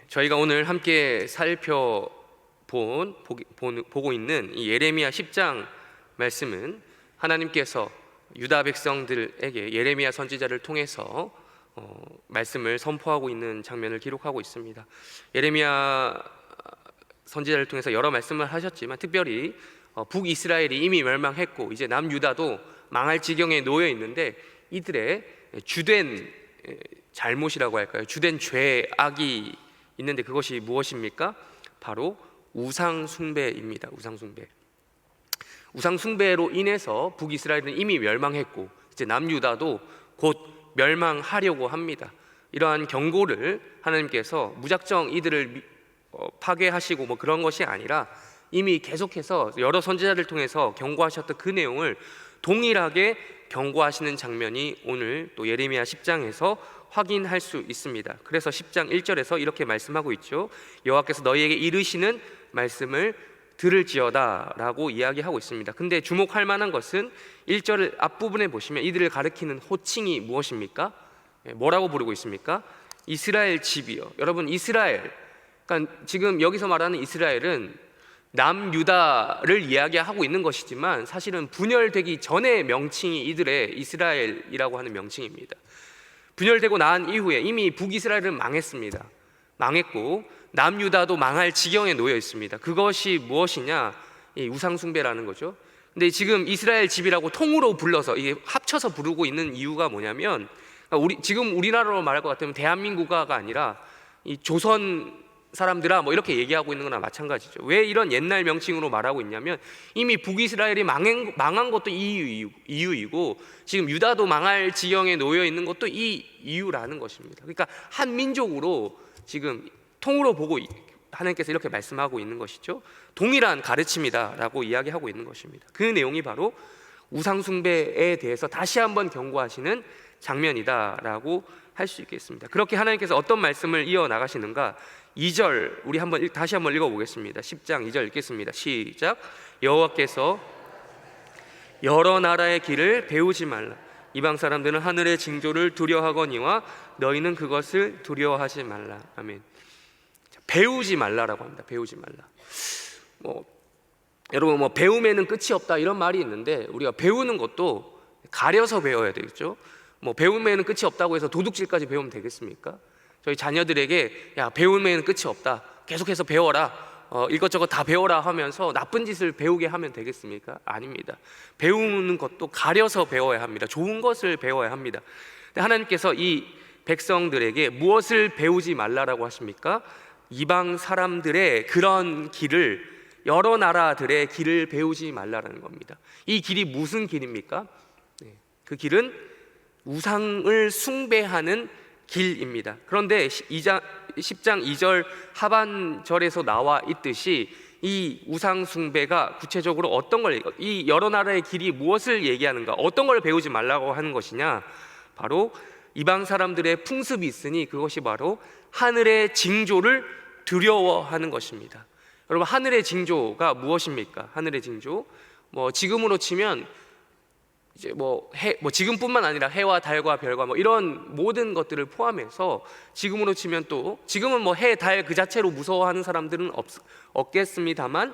저희가 오늘 함께 보고 있는 이 예레미야 10장 말씀은 하나님께서 유다 백성들에게 예레미야 선지자를 통해서 말씀을 선포하고 있는 장면을 기록하고 있습니다. 예레미야 선지자를 통해서 여러 말씀을 하셨지만 특별히 북이스라엘이 이미 멸망했고 이제 남유다도 망할 지경에 놓여 있는데 이들의 주된 잘못이라고 할까요? 주된 죄악이 있는데 그것이 무엇입니까? 바로 우상 숭배입니다. 우상 숭배로 인해서 북이스라엘은 이미 멸망했고 이제 남유다도 곧 멸망하려고 합니다. 이러한 경고를 하나님께서 무작정 이들을 파괴하시고 뭐 그런 것이 아니라 이미 계속해서 여러 선지자들 통해서 경고하셨던 그 내용을 동일하게 경고하시는 장면이 오늘 또 예레미야 10장에서 확인할 수 있습니다. 그래서 10장 1절에서 이렇게 말씀하고 있죠. 여호와께서 너희에게 이르시는 말씀을 들을지어다 라고 이야기하고 있습니다. 근데 주목할 만한 것은 1절 앞부분에 보시면 이들을 가리키는 호칭이 무엇입니까? 뭐라고 부르고 있습니까? 이스라엘 집이요. 여러분, 이스라엘, 그러니까 지금 여기서 말하는 이스라엘은 남유다를 이야기하고 있는 것이지만 사실은 분열되기 전의 명칭이 이들의 이스라엘이라고 하는 명칭입니다. 분열되고 난 이후에 이미 북이스라엘은 망했고 남유다도 망할 지경에 놓여 있습니다. 그것이 무엇이냐? 이 우상숭배라는 거죠. 근데 지금 이스라엘 집이라고 통으로 불러서 이게 합쳐서 부르고 있는 이유가 뭐냐면 지금 우리나라로 말할 것 같으면 대한민국어가 아니라 이 조선 사람들아 뭐 이렇게 얘기하고 있는 거나 마찬가지죠. 왜 이런 옛날 명칭으로 말하고 있냐면 이미 북이스라엘이 망한 것도 이유이고 지금 유다도 망할 지경에 놓여 있는 것도 이 이유라는 것입니다. 그러니까 한 민족으로 지금 통으로 보고 하나님께서 이렇게 말씀하고 있는 것이죠. 동일한 가르침이다라고 이야기하고 있는 것입니다. 그 내용이 바로 우상숭배에 대해서 다시 한번 경고하시는 장면이다라고 할 수 있겠습니다. 그렇게 하나님께서 어떤 말씀을 이어나가시는가? 2절 우리 다시 한번 읽어보겠습니다. 10장 2절 읽겠습니다. 시작. 여호와께서 여러 나라의 길을 배우지 말라. 이방 사람들은 하늘의 징조를 두려워하거니와 너희는 그것을 두려워하지 말라. 아멘. 배우지 말라라고 합니다. 배우지 말라. 여러분 배움에는 끝이 없다 이런 말이 있는데 우리가 배우는 것도 가려서 배워야 되겠죠. 배움에는 끝이 없다고 해서 도둑질까지 배우면 되겠습니까? 저희 자녀들에게 야 배움에는 끝이 없다 계속해서 배워라 이것저것 다 배워라 하면서 나쁜 짓을 배우게 하면 되겠습니까? 아닙니다. 배우는 것도 가려서 배워야 합니다. 좋은 것을 배워야 합니다. 하나님께서 이 백성들에게 무엇을 배우지 말라라고 하십니까? 이방 사람들의 그런 길을, 여러 나라들의 길을 배우지 말라라는 겁니다. 이 길이 무슨 길입니까? 그 길은 우상을 숭배하는 길입니다. 그런데 10장 2절 하반절에서 나와 있듯이 이 우상 숭배가 구체적으로 어떤 걸, 이 여러 나라의 길이 무엇을 얘기하는가, 어떤 걸 배우지 말라고 하는 것이냐, 바로 이방 사람들의 풍습이 있으니 그것이 바로 하늘의 징조를 두려워하는 것입니다. 여러분, 하늘의 징조가 무엇입니까? 하늘의 징조, 지금으로 치면 이제 지금뿐만 아니라 해와 달과 별과 이런 모든 것들을 포함해서 지금으로 치면 또 지금은 해, 달 그 자체로 무서워하는 사람들은 없겠습니다만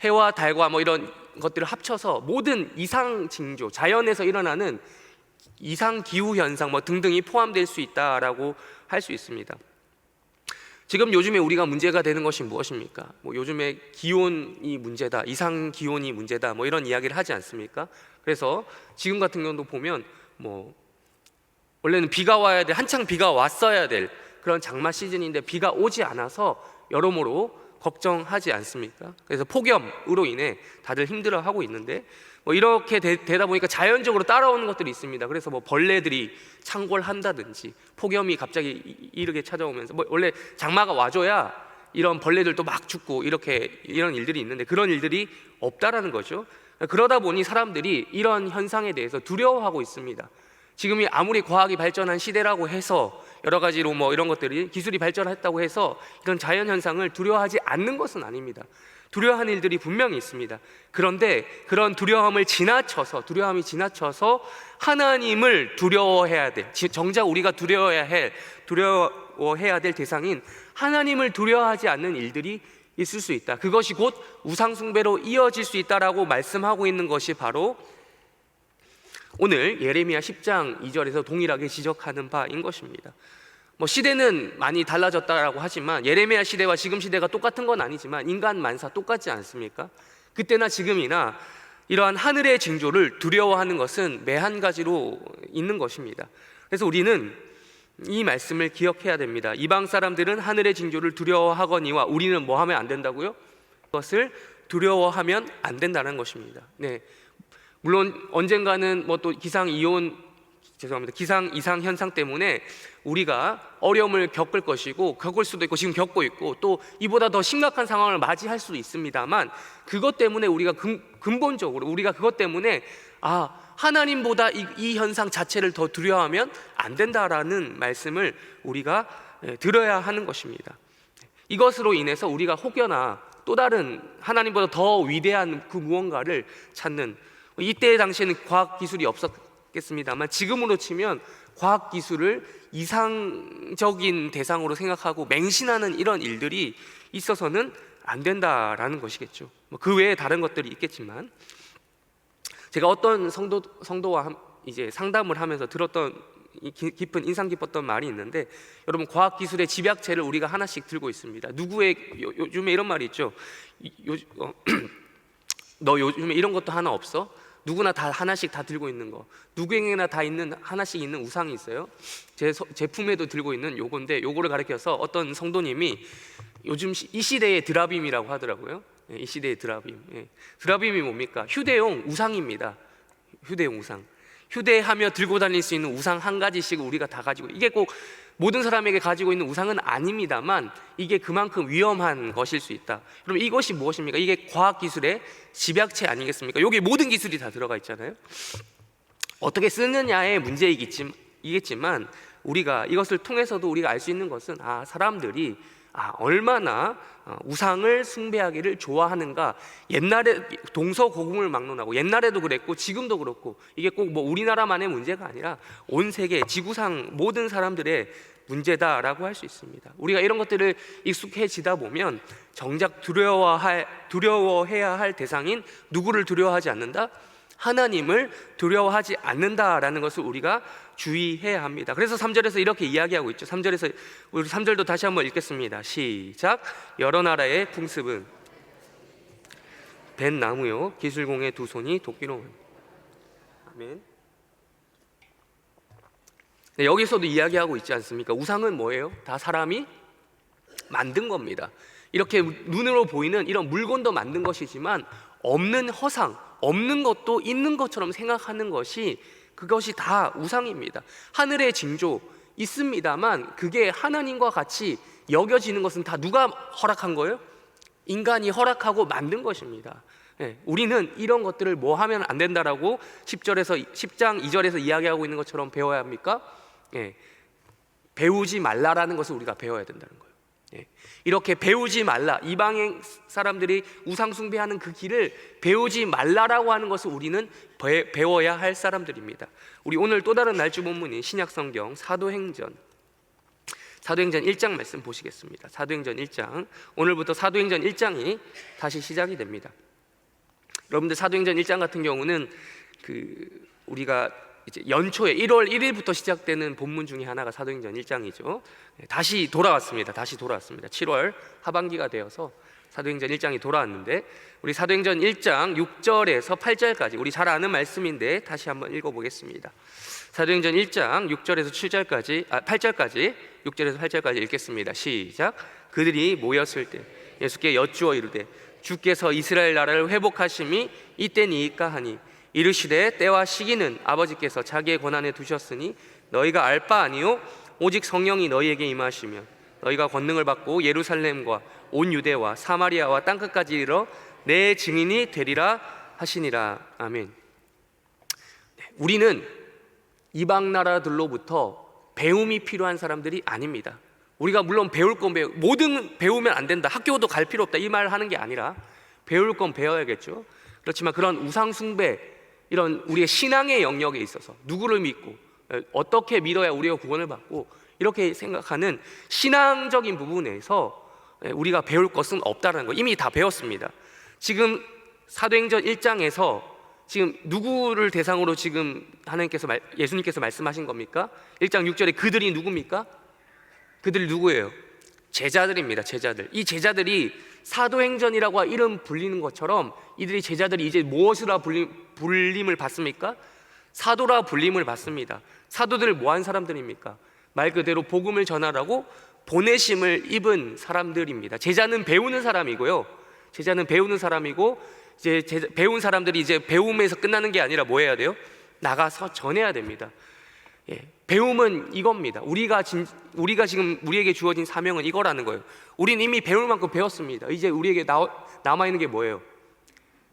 해와 달과 이런 것들을 합쳐서 모든 이상 징조, 자연에서 일어나는 이상 기후 현상 등등이 포함될 수 있다라고 할 수 있습니다. 지금 요즘에 우리가 문제가 되는 것이 무엇입니까? 요즘에 기온이 문제다, 이상 기온이 문제다, 이런 이야기를 하지 않습니까? 그래서 지금 같은 경우도 보면 원래는 비가 와야 돼, 한창 비가 왔어야 될 그런 장마 시즌인데 비가 오지 않아서 여러모로 걱정하지 않습니까? 그래서 폭염으로 인해 다들 힘들어하고 있는데 이렇게 되다 보니까 자연적으로 따라오는 것들이 있습니다. 그래서 벌레들이 창궐한다든지 폭염이 갑자기 이렇게 찾아오면서 원래 장마가 와줘야 이런 벌레들도 막 죽고 이런 일들이 있는데 그런 일들이 없다라는 거죠. 그러다 보니 사람들이 이런 현상에 대해서 두려워하고 있습니다. 지금이 아무리 과학이 발전한 시대라고 해서 여러 가지로 이런 것들이 기술이 발전했다고 해서 이런 자연 현상을 두려워하지 않는 것은 아닙니다. 두려워하는 일들이 분명히 있습니다. 그런데 그런 두려움이 지나쳐서 하나님을 두려워해야 돼. 정작 우리가 두려워해야 두려워해야 될 대상인 하나님을 두려워하지 않는 일들이 있을 수 있다. 그것이 곧 우상 숭배로 이어질 수 있다라고 말씀하고 있는 것이 바로 오늘 예레미야 10장 2절에서 동일하게 지적하는 바인 것입니다. 시대는 많이 달라졌다라고 하지만 예레미야 시대와 지금 시대가 똑같은 건 아니지만 인간 만사 똑같지 않습니까? 그때나 지금이나 이러한 하늘의 징조를 두려워하는 것은 매 한 가지로 있는 것입니다. 그래서 우리는 이 말씀을 기억해야 됩니다. 이방 사람들은 하늘의 징조를 두려워하거니와 우리는 뭐 하면 안 된다고요? 그것을 두려워하면 안 된다는 것입니다. 네, 물론 언젠가는 또 기상 이상 현상 때문에 우리가 어려움을 겪을 것이고 겪을 수도 있고 지금 겪고 있고 또 이보다 더 심각한 상황을 맞이할 수도 있습니다만 그것 때문에 우리가 근본적으로 우리가 그것 때문에 하나님보다 이 현상 자체를 더 두려워하면 안 된다라는 말씀을 우리가 들어야 하는 것입니다. 이것으로 인해서 우리가 혹여나 또 다른 하나님보다 더 위대한 그 무언가를 찾는, 이때 당시에는 과학기술이 없었겠습니다만 지금으로 치면 과학기술을 이상적인 대상으로 생각하고 맹신하는 이런 일들이 있어서는 안 된다라는 것이겠죠. 그 외에 다른 것들이 있겠지만, 제가 어떤 성도와 이제 상담을 하면서 들었던 인상 깊었던 말이 있는데, 여러분, 과학기술의 집약체를 우리가 하나씩 들고 있습니다. 요즘에 이런 말이 있죠. 너 요즘에 이런 것도 하나 없어? 누구나 다 하나씩 다 들고 있는 거, 누구에게나 다 있는 하나씩 있는 우상이 있어요. 제 제품에도 들고 있는 요건데, 요거를 가리켜서 어떤 성도님이 요즘 이 시대의 드라빔이라고 하더라고요. 이 시대의 드라빔. 드라빔이 뭡니까? 휴대용 우상입니다. 휴대용 우상. 휴대하며 들고 다닐 수 있는 우상 한 가지씩 우리가 다 가지고, 이게 꼭 모든 사람에게 가지고 있는 우상은 아닙니다만 이게 그만큼 위험한 것일 수 있다. 그럼 이것이 무엇입니까? 이게 과학기술의 집약체 아니겠습니까? 여기 모든 기술이 다 들어가 있잖아요. 어떻게 쓰느냐의 문제이겠지만 우리가 이것을 통해서도 우리가 알 수 있는 것은 사람들이 얼마나 우상을 숭배하기를 좋아하는가. 옛날에 동서고금을 막론하고, 옛날에도 그랬고 지금도 그렇고, 이게 꼭 우리나라만의 문제가 아니라 온 세계 지구상 모든 사람들의 문제다라고 할 수 있습니다. 우리가 이런 것들을 익숙해지다 보면 정작 두려워해야 할 대상인 누구를 두려워하지 않는다? 하나님을 두려워하지 않는다라는 것을 우리가 주의해야 합니다. 그래서 3절에서 이렇게 이야기하고 있죠. 3절에서 우리 3절도 다시 한번 읽겠습니다. 시작. 여러 나라의 풍습은 벤 나무요 기술공의 두 손이 도끼로. 아멘. 네, 여기서도 이야기하고 있지 않습니까? 우상은 뭐예요? 다 사람이 만든 겁니다. 이렇게 눈으로 보이는 이런 물건도 만든 것이지만 없는 허상, 없는 것도 있는 것처럼 생각하는 것이, 그것이 다 우상입니다. 하늘의 징조 있습니다만 그게 하나님과 같이 여겨지는 것은 다 누가 허락한 거예요? 인간이 허락하고 만든 것입니다. 우리는 이런 것들을 뭐 하면 안 된다라고 10장 2절에서 이야기하고 있는 것처럼 배워야 합니까? 배우지 말라라는 것을 우리가 배워야 된다는 거예요. 이렇게 배우지 말라, 이방의 사람들이 우상 숭배하는 그 길을 배우지 말라라고 하는 것을 우리는 배워야 할 사람들입니다. 우리 오늘 또 다른 날주 본문인 신약성경 사도행전 1장 말씀 보시겠습니다. 사도행전 1장, 오늘부터 사도행전 1장이 다시 시작이 됩니다. 여러분들, 사도행전 1장 같은 경우는 우리가 이제 연초에 1월 1일부터 시작되는 본문 중에 하나가 사도행전 1장이죠. 다시 돌아왔습니다. 7월 하반기가 되어서 사도행전 1장이 돌아왔는데, 우리 사도행전 1장 6절에서 8절까지 우리 잘 아는 말씀인데 다시 한번 읽어보겠습니다. 사도행전 1장 6절에서 8절까지 6절에서 8절까지 읽겠습니다. 시작. 그들이 모였을 때 예수께 여쭈어 이르되 주께서 이스라엘 나라를 회복하심이 이때니까 하니, 이르시되 때와 시기는 아버지께서 자기의 권한에 두셨으니 너희가 알 바 아니요 오직 성령이 너희에게 임하시면 너희가 권능을 받고 예루살렘과 온 유대와 사마리아와 땅끝까지 이르러 내 증인이 되리라 하시니라. 아멘. 우리는 이방 나라들로부터 배움이 필요한 사람들이 아닙니다. 우리가 물론 배울 건 뭐든 배우면 안 된다, 학교도 갈 필요 없다, 이 말 하는 게 아니라 배울 건 배워야겠죠. 그렇지만 그런 우상 숭배, 이런 우리의 신앙의 영역에 있어서 누구를 믿고 어떻게 믿어야 우리가 구원을 받고 이렇게 생각하는 신앙적인 부분에서 우리가 배울 것은 없다는 거 이미 다 배웠습니다. 지금 사도행전 1장에서 지금 누구를 대상으로 지금 예수님께서 말씀하신 겁니까? 1장 6절에 그들이 누굽니까? 그들이 누구예요? 제자들입니다. 제자들. 이 제자들이 사도행전이라고 이름 불리는 것처럼 이들이 제자들이 이제 무엇이라 불림을 받습니까? 사도라 불림을 받습니다. 사도들 뭐한 사람들입니까? 말 그대로 복음을 전하라고 보내심을 입은 사람들입니다. 제자는 배우는 사람이고요. 제자는 배우는 사람이고 이제 배운 사람들이 이제 배움에서 끝나는 게 아니라 뭐 해야 돼요? 나가서 전해야 됩니다. 배움은 이겁니다. 우리가 지금 우리에게 주어진 사명은 이거라는 거예요. 우리는 이미 배울 만큼 배웠습니다. 이제 우리에게 남아있는 게 뭐예요?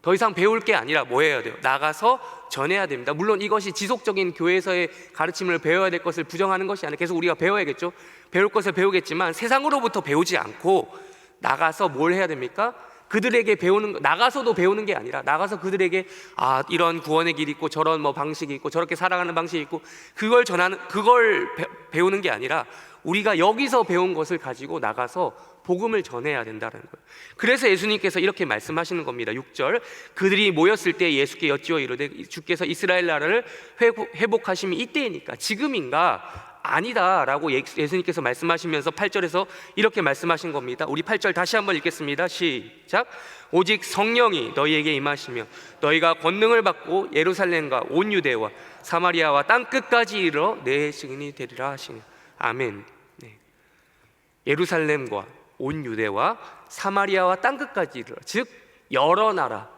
더 이상 배울 게 아니라 뭐 해야 돼요? 나가서 전해야 됩니다. 물론 이것이 지속적인 교회에서의 가르침을 배워야 될 것을 부정하는 것이 아니라 계속 우리가 배워야겠죠. 배울 것을 배우겠지만 세상으로부터 배우지 않고 나가서 뭘 해야 됩니까? 그들에게 나가서도 배우는 게 아니라 나가서 그들에게 이런 구원의 길이 있고 저런 방식이 있고 저렇게 살아가는 방식이 있고 그걸 배우는 게 아니라 우리가 여기서 배운 것을 가지고 나가서 복음을 전해야 된다는 거예요. 그래서 예수님께서 이렇게 말씀하시는 겁니다. 6절 그들이 모였을 때 예수께 여쭈어 이르되 주께서 이스라엘 나라를 회복하심이 이때이니까 지금인가? 아니다라고 예수님께서 말씀하시면서 8절에서 이렇게 말씀하신 겁니다. 우리 8절 다시 한번 읽겠습니다. 시작. 오직 성령이 너희에게 임하시며 너희가 권능을 받고 예루살렘과 온 유대와 사마리아와 땅끝까지 이르러 내 증인이 되리라 하시니 아멘. 예루살렘과 온 유대와 사마리아와 땅끝까지 이르러, 즉 여러 나라,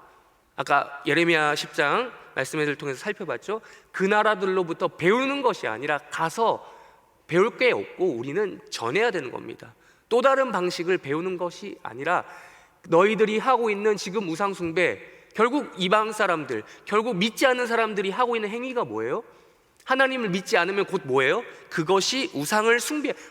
아까 예레미야 10장 말씀을 통해서 살펴봤죠. 그 나라들로부터 배우는 것이 아니라 가서 배울 게 없고 우리는 전해야 되는 겁니다. 또 다른 방식을 배우는 것이 아니라 너희들이 하고 있는 지금 우상 숭배, 결국 이방 사람들, 결국 믿지 않는 사람들이 하고 있는 행위가 뭐예요? 하나님을 믿지 않으면 곧 뭐예요? 그것이 우상을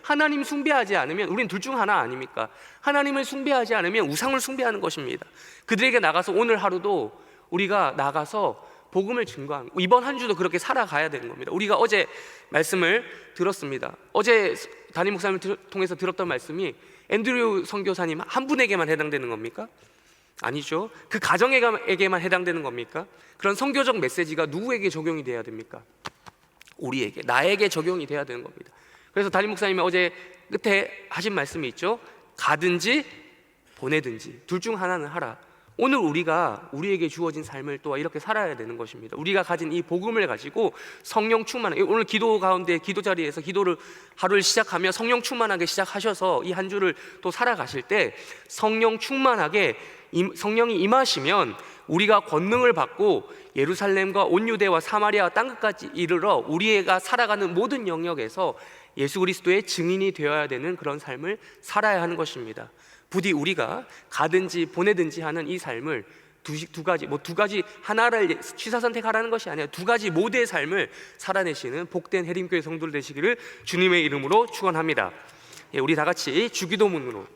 하나님 숭배하지 않으면 우린 둘 중 하나 아닙니까? 하나님을 숭배하지 않으면 우상을 숭배하는 것입니다. 그들에게 나가서 오늘 하루도 우리가 나가서 복음을 증거하는, 이번 한 주도 그렇게 살아가야 되는 겁니다. 우리가 어제 말씀을 들었습니다. 어제 담임 목사님을 통해서 들었던 말씀이 앤드류 선교사님 한 분에게만 해당되는 겁니까? 아니죠. 그 가정에게만 해당되는 겁니까? 그런 선교적 메시지가 누구에게 적용이 돼야 됩니까? 우리에게, 나에게 적용이 돼야 되는 겁니다. 그래서 담임 목사님이 어제 끝에 하신 말씀이 있죠. 가든지 보내든지 둘 중 하나는 하라. 오늘 우리에게 주어진 삶을 또 이렇게 살아야 되는 것입니다. 우리가 가진 이 복음을 가지고 성령 충만하게, 오늘 기도 가운데 기도 자리에서 하루를 시작하며 성령 충만하게 시작하셔서 이 한 주를 또 살아가실 때 성령 충만하게 성령이 임하시면 우리가 권능을 받고 예루살렘과 온 유대와 사마리아 땅끝까지 이르러 우리가 살아가는 모든 영역에서 예수 그리스도의 증인이 되어야 되는 그런 삶을 살아야 하는 것입니다. 부디 우리가 가든지 보내든지 하는 이 삶을 두 가지 하나를 취사 선택하라는 것이 아니라 두 가지 모두의 삶을 살아내시는 복된 해림교회 성도들 되시기를 주님의 이름으로 축원합니다. 우리 다 같이 주기도문으로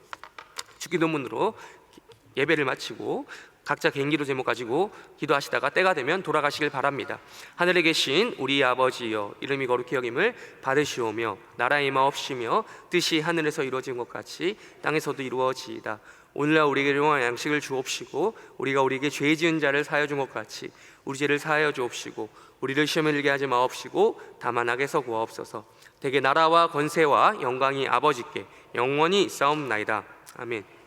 예배를 마치고 각자 개인기도 제목 가지고 기도하시다가 때가 되면 돌아가시길 바랍니다. 하늘에 계신 우리 아버지여, 이름이 거룩히 여김을 받으시오며 나라의 임하옵시며 뜻이 하늘에서 이루어진 것 같이 땅에서도 이루어지이다. 오늘날 우리에게 일용할 양식을 주옵시고 우리가 우리에게 죄 지은 자를 사하여 준 것 같이 우리 죄를 사하여 주옵시고 우리를 시험에 들게 하지 마옵시고 다만 악에서 구하옵소서. 대개 나라와 권세와 영광이 아버지께 영원히 있사옵나이다. 아멘.